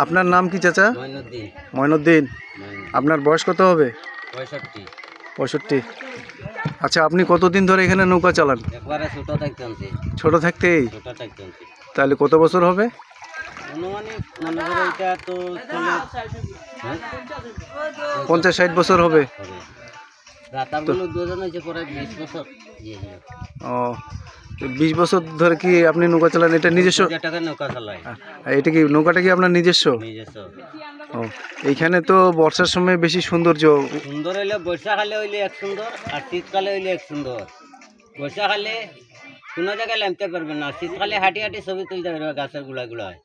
আপনার নাম কি চাচা? মঈনুদ্দিন। মঈনুদ্দিন। আপনার বয়স কত হবে? 65। 65। আচ্ছা, আপনি কতদিন ধরে এখানে নৌকা চালান? একবারে ছোট থাকতে আনছি। ছোট থাকতেই? ছোট থাকতে আনছি। তাহলে কত বছর হবে? অনুমানিক মনে করো এটা তো 50-60 বছর হবে। রাতারগুলো দুজন হয়েছে প্রায় 20 বছর। ও, 20 বছর ধরে কি আপনি নৌকা চালান? এটা নিজস্ব? টাকা নৌকা চালাই। এটা কি নৌকাটা কি আপনার নিজস্ব? নিজস্ব। ও, এইখানে তো বর্ষার সময় বেশি সৌন্দর্য। সুন্দর হইলে বর্ষাকালে হইলে এক সুন্দর, আর শীতকালে হইলে এক সুন্দর। বর্ষাকালে কোনো জায়গায় নামতে পারবেন না, শীতকালে হাঁটি হাঁটি ছবি তুলতে পারবে গাছের গুলাগুলায়।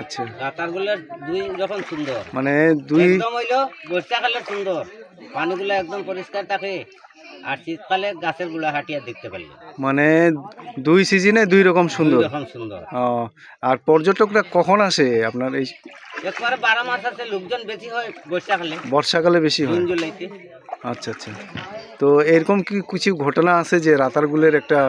আচ্ছা, রাতারগুলোর দুই যখন সুন্দর, মানে দুই একদম হইলো বর্ষাকালে সুন্দর, পানিগুলো একদম পরিষ্কার থাকে, আর শীতকালে গাছের গুলা হাঁটিয়া দেখতে পারলে মানে দুই সিজনে দুই রকম সুন্দর। যখন সুন্দর। ও, আর পর্যটকরা কখন আসে আপনার এই? একবারে 12 মাস আছে, লোকজন বেশি হয় বর্ষাকালে। বর্ষাকালে বেশি হয়। জুন জুলাইতে। আচ্ছা আচ্ছা। তো এরকম কি কিছু ঘটনা আছে যে রাতারগুলের একটা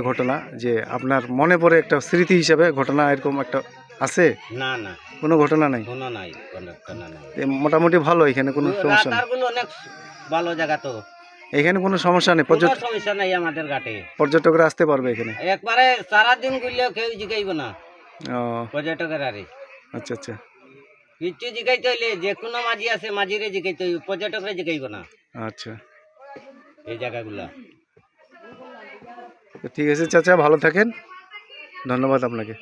ঘটনা যে আপনার মনে পড়ে, একটা স্মৃতি হিসাবে ঘটনা এরকম একটা আছে? না না, কোনো ঘটনা নাই? কোনো নাই, কোনো ঘটনা নাই। মোটামুটি ভালো, এখানে কোনো সমস্যা নেই? রাতারগুলো অনেক ভালো জায়গা তো, এখানে কোনো সমস্যা নেই? কোনো সমস্যা নাই আমাদের ঘাটে। পর্যটকরা আসতে পারবে এখানে একবারে সারাদিন ঘুরলেও কেউ জিগাইব না। ও পর্যটকের আরে আচ্ছা আচ্ছা। কিছু জিগাইতে হইলে যে কোনো মাঝি আছে, মাঝিরে জিগাইতে হইব, পর্যটকরা জিগাইব না আচ্ছা, এই জায়গাগুলা। ঠিক আছে চাচা, ভালো থাকেন, ধন্যবাদ আপনাকে।